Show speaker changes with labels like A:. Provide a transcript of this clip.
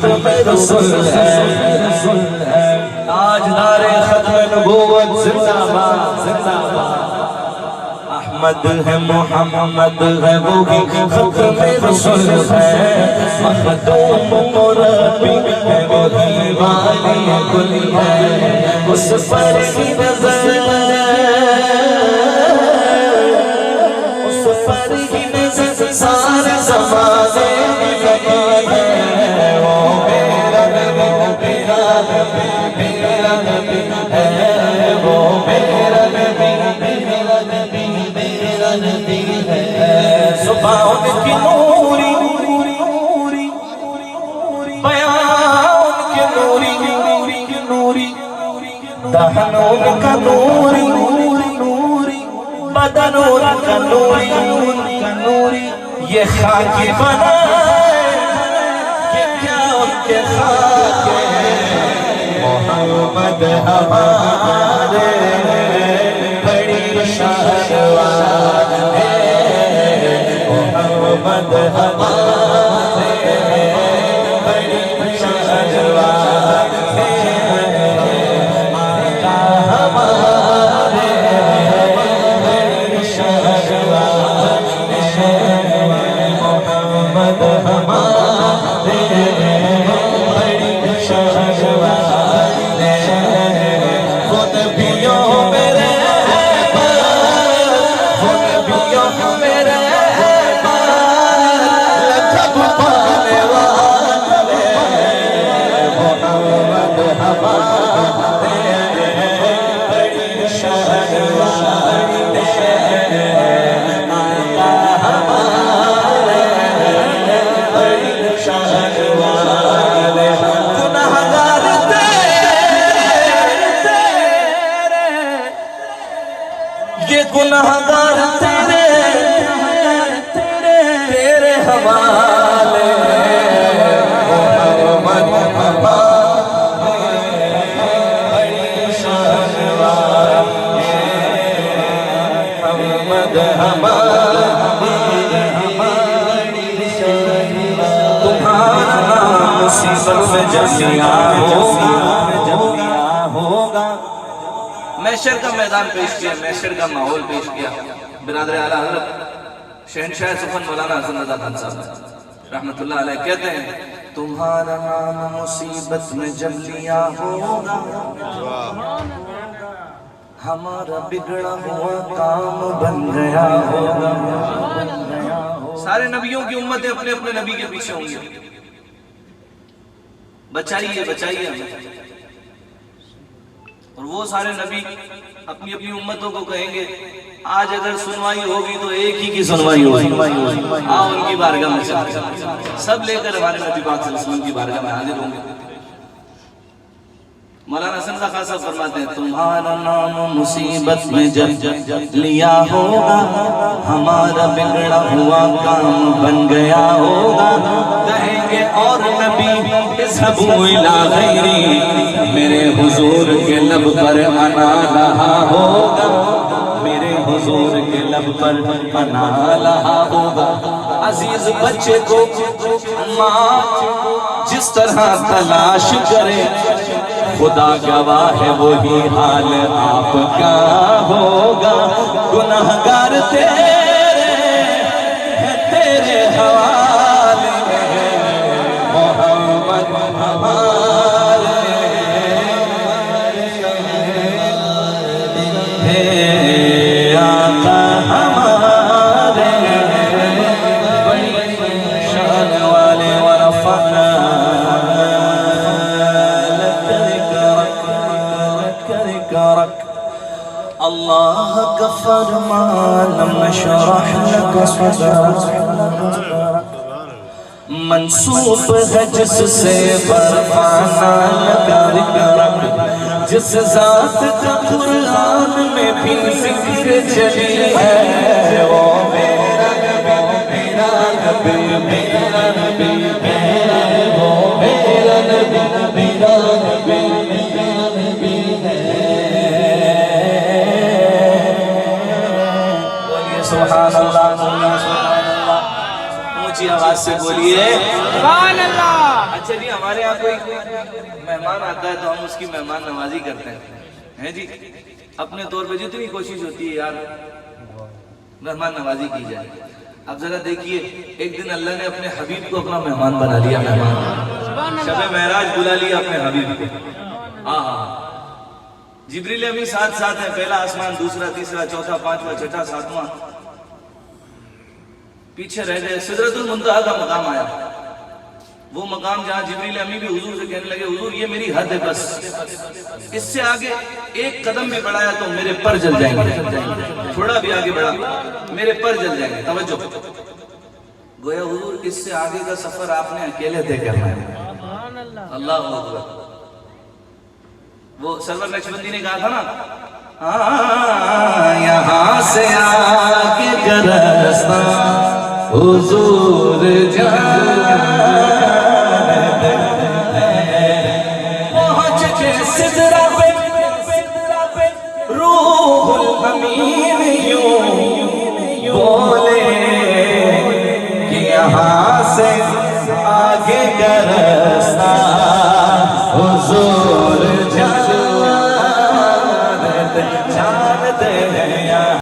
A: رسول ہے تاجدار ختم نبوت زندہ باد زندہ باد احمد ہے محمد ہے وہی ختم رسول ہے مخدوم مربی ہے وہی والی گل ہے اس پر ہی نظر اس پر ہی نظر سارے زمانے میں لگی ہے وہ میرا نبی میرا نبی ہے وہ میرا نبی میرا نبی ہے زبان کی نوری بیان کی نوری دہنوں کا نوری بدنوں کا نوری یہ خاک بنائے کہ کیا ان کے خاک محمد ہمارے بڑی شان والے محمد ہمارے بڑی شان والے آقا ہمارے بڑی شان والے محمد ہمارے بڑی شان والے وہ نبیوں میرے گناہگار تیرے حوالے محمد ہمارے بڑی شان والے محمد ہمارے بڑی شان والے تمہارا نام مصیبت میں جب ہوگا محشر کا میدان پیش کیا محشر کا ماحول پیش کیا برادر اعلیٰ حضرت شہنشاہ سخن مولانا حسن رضا خان صاحب رحمت اللہ علیہ کہتے ہیں تمہارا نام مصیبت میں جب لیا ہوگا ہمارا بگڑا ہوا کام بن گیا ہوگا سارے نبیوں کی امتیں اپنے اپنے نبی کے پیچھے ہوں گے بچائیے ہمیں اور وہ سارے نبی اپنی اپنی امتوں کو کہیں گے آج اگر سنوائی ہوگی تو ایک ہی کی سنوائی ہوگی آؤ ان کی بارگاہ میں چلتے ہیں سب لے کر ہمارے نبی پاک صلی اللہ علیہ وسلم کی بارگاہ میں حاضر ہوں گے مولانا حسن رضا خان صاحب فرماتے ہیں تمہارا نام مصیبت میں جب لیا ہوگا ہمارا بگڑا ہوا کام بن گیا ہوگا کہیں گے اور نبی اذهبوا الى غیری میرے حضور کے لب پر انا لہا ہوگا میرے حضور کے لب پر انا لہا ہوگا عزیز بچے کو ماں جس طرح تلاش کرے خدا گواہ ہے وہی حال آپ کا ہوگا گناہگار تیرے حوالے محمد ہمارے آقا ہمارے بڑی شان والے ورفعنا اللہ کا فرمان نشرح لك صدرك منصوب ہے جس سے برپانا لگا جس ذات کا قرآن میں بھی ذکر چلی ہے وہ میرا نبی میرا نبی میرا نبی وہ میرا نبی میرا نبی میرا نبی سبحان اللہ سبحان اللہ اونچی آواز سے بولیے سبحان اللہ. اچھا جی ہمارے یہاں کوئی مہمان آتا ہے تو ہم اس کی مہمان نوازی کرتے ہیں جی، اپنے طور پہ جتنی کوشش ہوتی ہے یار مہمان نوازی کی جائے. اب ذرا دیکھیے، ایک دن اللہ نے اپنے حبیب کو اپنا مہمان بنا لیا. مہمان شب معراج بلا لیا اپنے حبیب کو. جبریل امین ساتھ ساتھ ہیں، پہلا آسمان، دوسرا، تیسرا، چوتھا، پانچواں، چھٹا، ساتواں. پیچھے رہ گئے، سدرۃ المنتہا کا مقام آیا. وہ مقام جہاں جبریل امین بھی حضور سے کہنے لگے حضور یہ میری حد ہے، بس اس سے آگے ایک قدم بھی بڑھایا تو میرے پر جل جائیں گے، تھوڑا بھی آگے بڑھا میرے پر جل جائیں گے. توجہ، گویا حضور اس سے آگے کا سفر آپ نے اکیلے طے کرنا ہے. اللہ اکبر. وہ سرور نقشبندی نے کہا تھا نا، یہاں سے آگے کا راستہ حضور پہنچ کے سدرہ پہ روح الامین یوں بولے کہ یہاں سے آگے کا راستہ حضور